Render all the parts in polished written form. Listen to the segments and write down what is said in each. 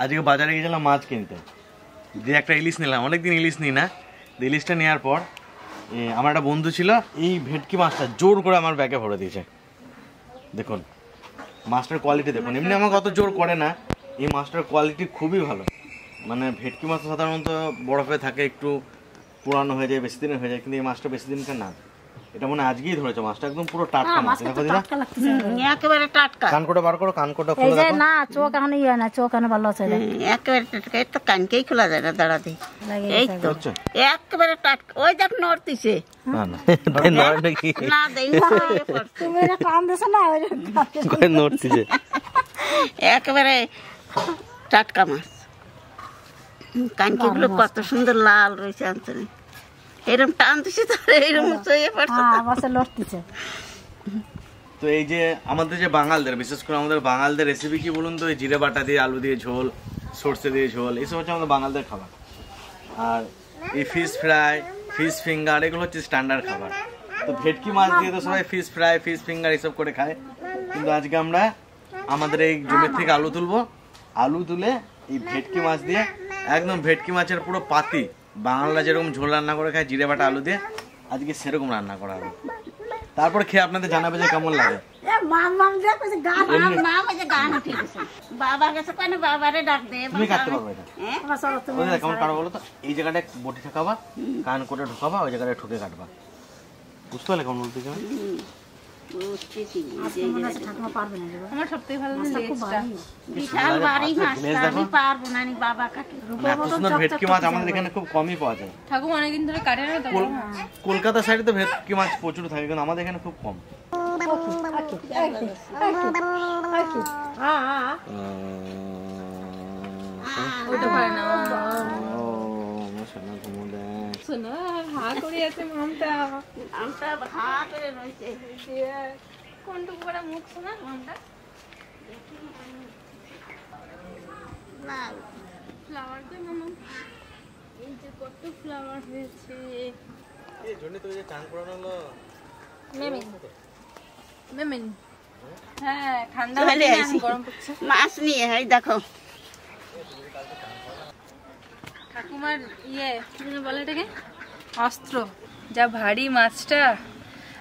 আজকে বাজারে গিয়েছিলাম মাছ কিনতে, দিয়ে একটা ইলিশ নিলাম। অনেকদিন ইলিশ নিই না, ইলিশটা নেওয়ার পর আমার একটা বন্ধু ছিল, এই ভেটকি মাছটা জোর করে আমার ব্যাগে ভরে দিয়েছে। দেখুন মাছটার কোয়ালিটি দেখুন, এমনি আমাকে অত জোর করে না, এই মাছটার কোয়ালিটি খুবই ভালো। মানে ভেটকি মাছ সাধারণত বরফে থাকে, একটু পুরানো হয়ে যায়, বেশি দিনের হয়ে যায়, কিন্তু এই মাছটা বেশি দিনকার না। এটা মনে আজকেই ধরেছে মাছটা, একদম পুরো টাটকা মাছ। দেখো দিদা, একেবারে টাটকা। কানকোটা বার করো, কানকোটা খুলে দেখো। না চোখ এখন ইয়ে না, চোখ এখন ভালো আছে, একেবারে টাটকা। এটা কানকেই খোলা যায় না দাঁড়াতে। এই তো একেবারে টাটকা। ওই দেখ নড়তিছে। না না নড়ে নাকি? না দেই না, তুমি না কান দিছো না, ওই কই নড়তিছে। একেবারে টাটকা মাছ। কানকিগুলো কত সুন্দর লাল রয়েছে আনছনি। এরকম টানতেছে তো, এরকম চয়ে পড়ছে, আবার লড়তিছে। তো এই যে আমাদের যে বাঙালদের, বিশেষ করে আমাদের বাঙালদের রেসিপি কি বলুন তো, এই জিরে বাটা দিয়ে আলু দিয়ে ঝোল, সর্ষে দিয়ে ঝোল, এইসব হচ্ছে আমাদের বাঙালদের খাবার। আর এই ফিশ ফ্রাই, ফিশ ফিঙ্গার, এগুলো হচ্ছে স্ট্যান্ডার্ড খাবার। তো ভেটকি মাছ দিয়ে তো সবাই ফিশ ফ্রাই, ফিশ ফিঙ্গার এইসব করে খায়, কিন্তু আজকে আমরা আমাদের এই জমির থেকে আলু তুলবো, আলু তুলে এই ভেটকি মাছ দিয়ে, একদম ভেটকি মাছের পুরো পাতি, বাংলা যেরকম ঝোল রান্না করে খায় জিরে বাটা আলু দিয়ে, আজকে সেরকম রান্না করা হবে। তারপর খেয়ে আপনাদের জানাবে যে কেমন লাগে। তুমি কাটতে পারবে এটা, কেমন কাটবো বলো তো? এই জায়গাটায় বটি ঠেকাবা, কান করে ঢোকাবা, ওই জায়গাটায় ঠুকে কাটবা। বুঝতে পারলে কেমন বলতে চাই? ভেটকি মাছ আমাদের এখানে খুব কমই পাওয়া যায়। কলকাতা সাইডে তো ভেটকি মাছ প্রচুর থাকে, কিন্তু আমাদের এখানে খুব কম। মাছ নিয়ে দেখো ঠাকুমার ইয়ে বলে এটাকে অস্ত্র, যা ভারী মাছটা,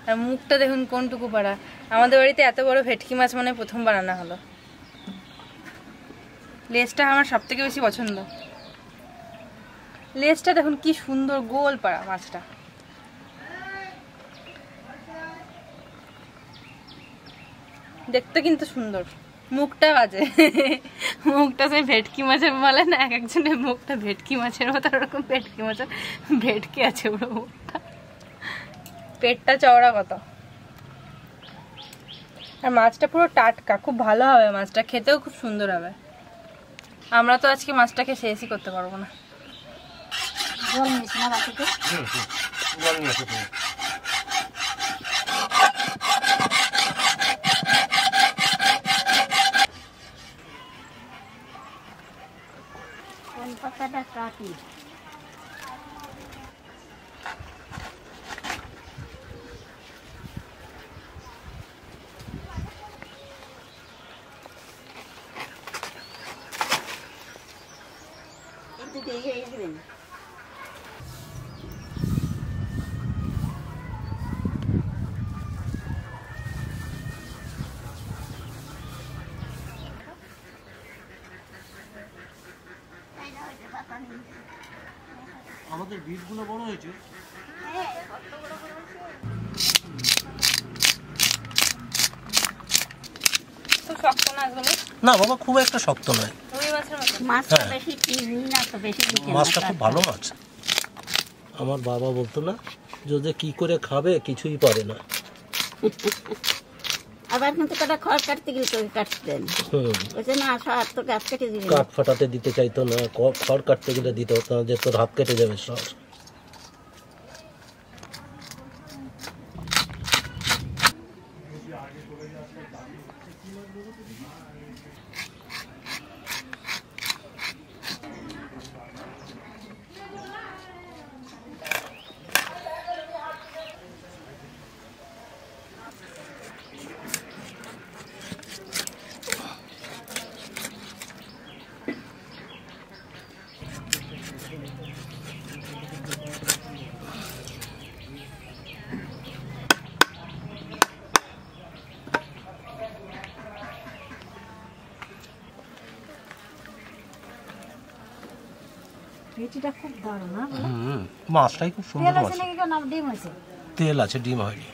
আর মুখটা দেখুন কোনটুকু পাড়া। আমাদের বাড়িতে এত বড় ভেটকি মাছ মানে প্রথম বানানো হলো। লেজটা আমার সব থেকে বেশি পছন্দ। লেজটা দেখুন কি সুন্দর গোল পাড়া মাছটা। দেখতে কিন্তু সুন্দর, মুখটা বাজে। মুখটা সেই ভেটকি মাছের বলে না, এক একজনের মুখটা ভেটকি মাছের মতো, ওরকম ভেটকি মাছের ভেটকি আছে পুরো মুখটা। পেটটা চওড়া কত। আর মাছটা পুরো টাটকা, খুব ভালো হবে মাছটা, খেতেও খুব সুন্দর হবে। আমরা তো আজকে মাছটাকে শেষই করতে পারবো না। জল নিস না বাটিতে, জল নিয়ে আসো তুমি। পাতাটা কাটি। আমাদের বীজগুলো বড় হয়েছে। না বাবা, খুব একটা শক্ত নয়, মাছটা খুব ভালো মাছ। আমার বাবা বলতো না, যদি কি করে খাবে কিছুই পারে না। আবার কিন্তু কটা খড় কাটতে গেলে তোকে কাটতেন, না তো গাছ কেটে দিবে, কাঠ ফাটাতে দিতে চাইতো না, খড় কাটতে গেলে দিতে হতো না, যে তোর হাত কেটে যাবে সব। পেটিটা খুব দারুণ না? মাছটাই খুব সুন্দর তেল মাছ। আছে নাকি না ডিম আছে? তেল আছে, ডিম হয়নি।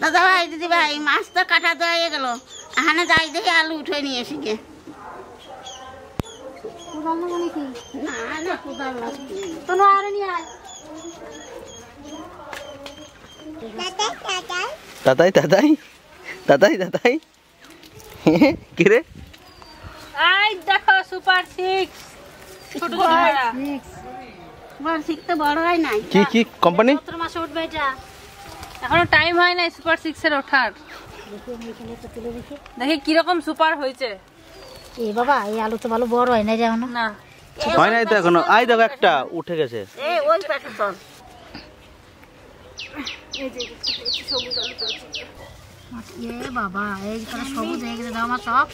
দাদা ভাই দিদি ভাই মাছ তো কাটা দেওয়া হয়ে গেল, এখানে যাই দেখে আলু উঠে নিয়ে এসি গে। কোদাল নেবো নাকি? না না কোদাল লাগবে। তো না আরে নিয়ে আয়। দাদাই দাদাই দাদাই দাদাই কি রে? আই দেখো সুপার 6 ছোট ছোট ভেড়া। বড় শিখতে বড় হয় নাই। কি কি কোম্পানি? 17 মাসে উঠবে এটা। এখনো টাইম হয় নাই সুপার 6 এর ওঠার। দেখি কিরকম সুপার হয়েছে। এ বাবা এই আলু তো ভালো বড় হয় না রে এখনো। না হয় নাই তো এখনো। আই দেখো একটা উঠে গেছে। এই ওই প্যাকেট চল। এ বাবা এই করে সবুজ হয়ে গেছে দাও আমার সব।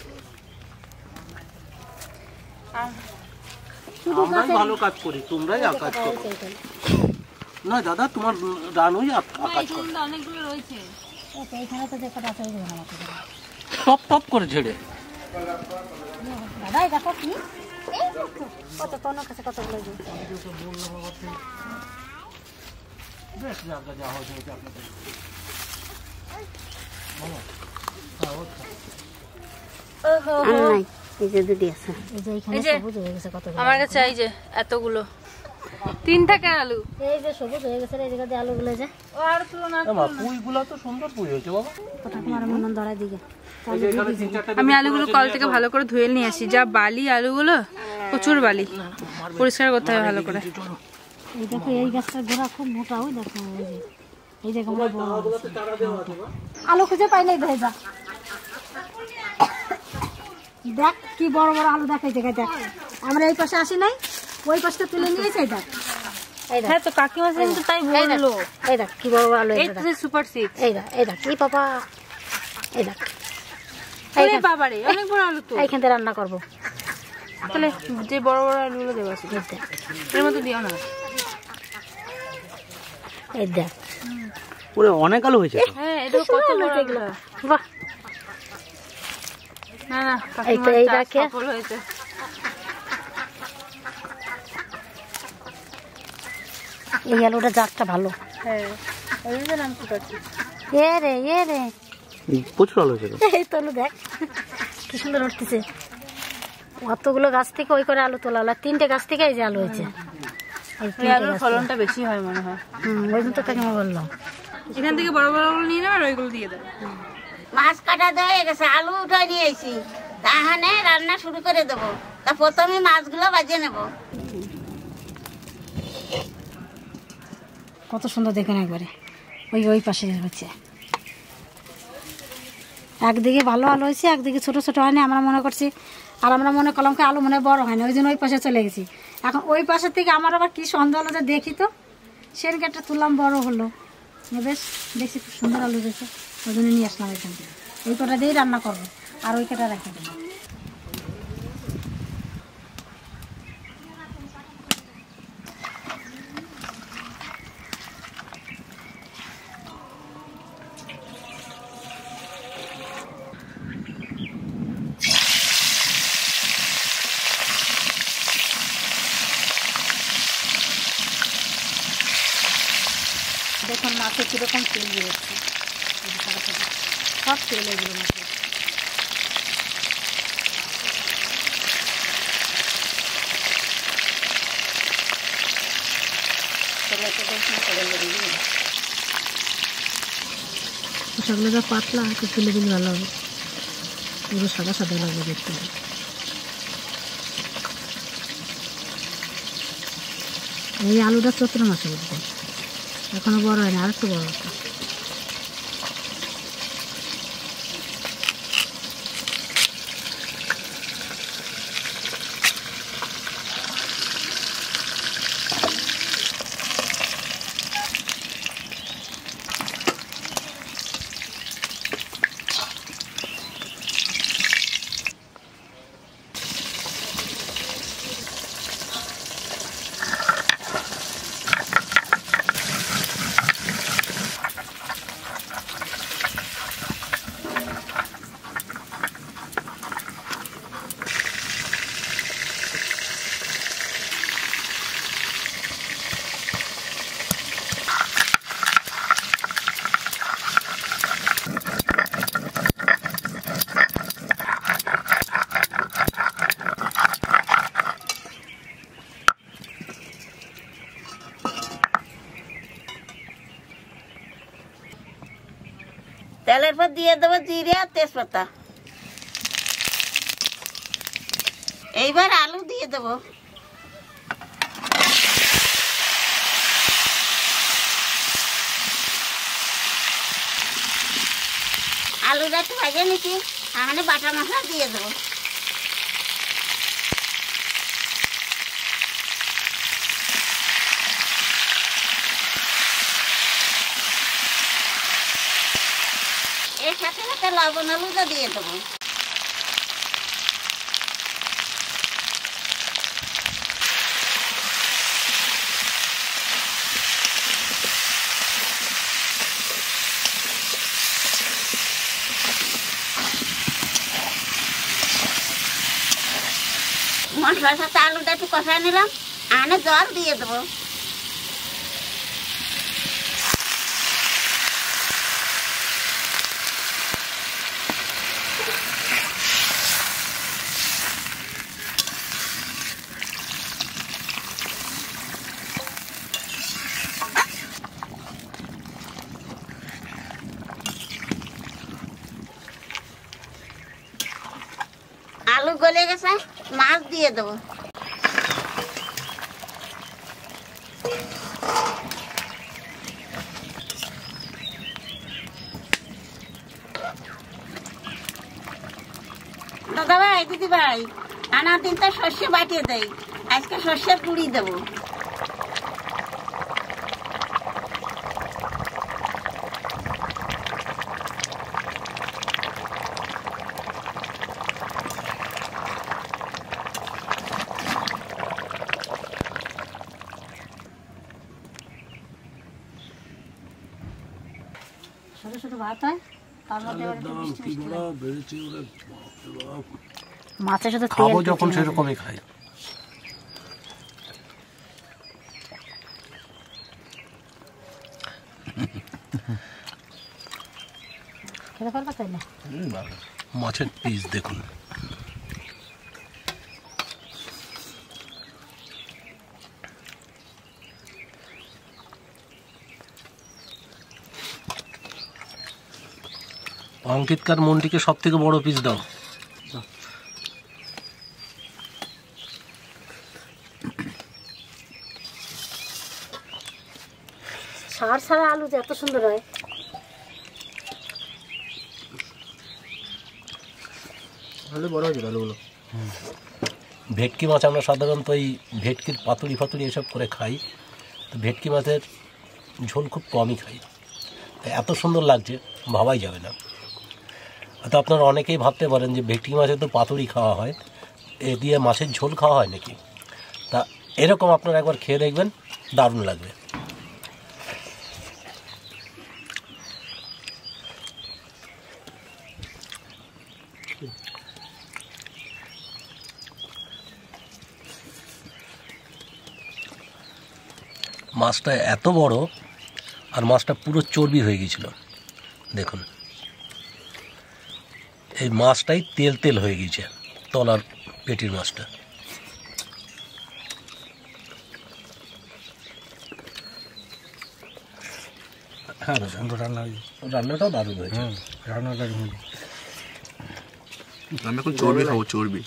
আমরাই ভালো কাজ করি, তোমরাই কাজ করো না দাদা। তোমার রানুই কাজ করে, অনেকগুলো রয়েছে। এইখানে তো দেখো আছে এই দেখো আমাকে। টপ টপ করে ঝেড়ে। দাদা এই দেখো কি? এই দেখো কত তোর কাছে কতগুলো যে। বেশ জায়গা যা হয়েছে আপনাদের। আর নাই, এই যে দুটি আছে। এই যে এইখানে এই যে, সবুজ হয়ে গেছে কতগুলো। আমার কাছে এই যে এতগুলো 3 টাকা আলু। এই যে সবুজ হয়ে গেছে রে, এই জায়গা দিয়ে আলুগুলো যে। ও আর তুলনা মা পুইগুলো তো সুন্দর পুই হয়েছে বাবা। ওটা তোমার মন ধরাই দিকে। এই যে এখানে 3-4টা আমি আলুগুলো কল থেকে ভালো করে ধুয়ে নিয়ে আসি। যা বালি আলুগুলো, প্রচুর বালি, পরিষ্কার করতে হবে ভালো করে। এই দেখো এই গাছটার গোড়া খুব মোটা, ওই দেখো এই যে এই জায়গা বড় বড় আলু খুঁজে পাই নাই ভেজা। দেখ কি বড় বড় আলু দেখাইছে দেখ। আমরা এই পাশে আসি নাই, ওই পাশটা তুলে নিয়েছে এই দেখ। এই দেখ হ্যাঁ তো কাকিমা কিন্তু তাই বললো। এই দেখ কি বড় বড় আলু, এই তো সুপার 6। এই দেখ কি বাবা, এই দেখ আরে বাবারে অনেক বড় আলু তো। এইখান থেকে রান্না করবো। তাহলে যে বড় বড় আলুগুলো দেওয়া আছে এর মধ্যে দিও না। এই দেখ পুরো অনেক আলু হয়েছে। হ্যাঁ এটা কত বড় আলু। বাহ না না এই তো এই দেখে সফল হয়েছে। এই আলুটা জাতটা ভালো। হ্যাঁ ওই যে নাম কি করছি। এ রে প্রচুর আলু হয়েছে। এই তো আলু দেখ কি সুন্দর উঠতেছে। কতগুলো গাছ থেকে ওই করে আলু তোলা হলো, 3টে গাছ থেকে এই যে আলু হয়েছে। এই আলুর ফলনটা বেশি হয় মনে হয়। ওই জন্য তো কাকিমা বললাম এখান থেকে বড় বড়গুলো নিয়ে নাও আর ওইগুলো দিয়ে দাও। মাছ কাটা দেওয়া হয়ে গেছে, আলু উঠে নিয়ে এসি, তাহলে রান্না শুরু করে দেবো। তা প্রথমে মাছগুলো বাজিয়ে নেব। কত সুন্দর দেখুন একবারে ওই পাশে হচ্ছে। একদিকে ভালো আলু হয়েছে, একদিকে ছোট ছোট হয়নি। আমরা মনে করছি আর আমরা মনে করলাম কি আলু মনে বড় হয় না, ওই জন্য ওই পাশে চলে গেছি। এখন ওই পাশের থেকে আমার আবার কি সন্দেহ হলো যে দেখি তো সের গেটটা তুললাম, বড় হলো বেশ, দেখছি খুব সুন্দর আলু হয়েছে, ওই জন্য নিয়ে আসলাম এখান থেকে। ওই কটা দিয়েই রান্না করবো আর ওই কটা রেখে দেবো। দেখুন মাছে কীরকম তেল বেরোচ্ছে, সব তেল এগুলো মাছে। সেগুলো যা পাতলা একটু তুলে দিলে ভালো হবে, এগুলো সাদা সাদা লাগবে দেখতে। এই আলুটা 17 মাসে উঠবে, এখনো বড় হয় না, আর একটু বড় হতো। তেলের পর দিয়ে দেবো জিরে আর তেজপাতা। এইবার আলু দিয়ে দেবো। আলুটা একটু ভাজে নিচ্ছি, এখানে বাটা মশলা দিয়ে দেবো। এর সাথে সাথে লবণ হলুদও দিয়ে দেবো। মশলার সাথে আলুটা একটু কষায় নিলাম, আনে জল দিয়ে দেবো। আলু গলে গেছে, মাছ দিয়ে দেবো। দাদা ভাই, দিদি ভাই, আনা দিন তো সর্ষে বাটিয়ে দেয়, আজকে সর্ষের গুঁড়ি দেবো। ছোট ছোট ভাত হয়, তার মধ্যে আবার একটু মিষ্টি মিষ্টি লাগে। মাছে শুধু তেল খাবো যখন সেরকমই খাই। খেতে পারবা তাই না? মাছের পিস দেখুন, অঙ্কিতকার মন্ডিকে সব থেকে বড় পিস দাও। সার ছাড়া আলু যে এত সুন্দর হয়। বড় হয়েছে আলুগুলো। ভেটকি মাছ আমরা সাধারণত এই ভেটকির পাতুরি ফাতুরি এসব করে খাই, তো ভেটকি মাছের ঝোল খুব কমই খাই, তাই এত সুন্দর লাগছে ভাবাই যাবে না। তো আপনারা অনেকেই ভাবতে পারেন যে ভেটকি মাছের তো পাতুরি খাওয়া হয়, এ দিয়ে মাছের ঝোল খাওয়া হয় নাকি। তা এরকম আপনারা একবার খেয়ে দেখবেন, দারুণ লাগবে। মাছটা এত বড়, আর মাছটা পুরো চর্বি হয়ে গিয়েছিল। দেখুন, এই মাছটাই তেল তেল হয়ে গিয়েছে, তলার পেটির মাছটা। হ্যাঁ, রান্নাটাও দারুণ হয়েছে। আমি এখন চর্বি খাবো, চর্বি।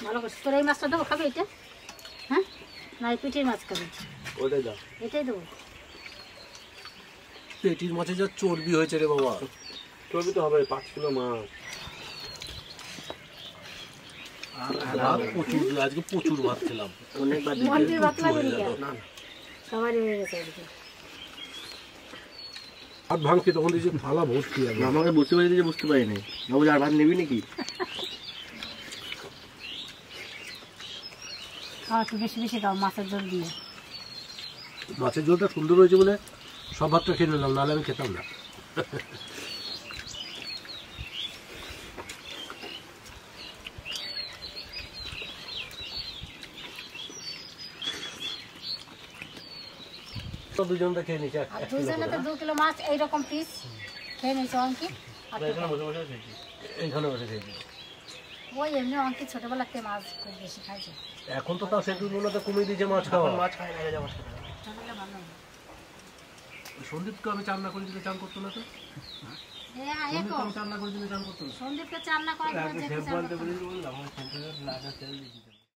ভালো করছিস। তোর এই মাছটা দেবো, খাবে এটা? হ্যাঁ, না এই পিঠের মাছ খাবে? ওটাই দাও। এটাই দেবো। পেটির মাছে যা চর্বি হয়েছে রে বাবা। চর্বি তো হবে, 5 কিলো মাছ। প্রচুর, আজকে প্রচুর ভাত খেলাম। মন্দির ভাত লাগে না, সবারই হয়ে গেছে। ভাত ভাঙছি তখন দিয়েছি থালা ভর্তি। আমাকে বুঝতে পারি যে বুঝতে পারিনি, বাবু আর ভাত নেবি নাকি? খাওয়া একটু বেশি বেশি খাও, মাছের ঝোল দিয়ে। মাছের ঝোলটা সুন্দর হয়েছে বলে সব ভাতটা খেয়ে নিলাম, নাহলে আমি খেতাম না। দুজনটা খেয়ে নিচ্ছে, দুজনে তো 2 কিলো মাছ এইরকম পিস খেয়ে নিয়েছে অঙ্কিত। এখানে বসে বসে খেয়েছি। এইখানে বসে খেয়েছি। ওই এমনি অঙ্কিত ছোটবেলাতে মাছ খুব বেশি খাইছে। এখন তো তাও সেটু নুনাতে কমিয়ে দিয়েছে মাছ খাওয়া। মাছ খাই না, মাছ খাই না। ছোটবেলা ভালো। সন্দীপকে আমি চান না করে দিলে চান করতো না তো? চান না করে দিলে চান করতো না? সন্দীপকে চান না করার পরে বলতে বললাম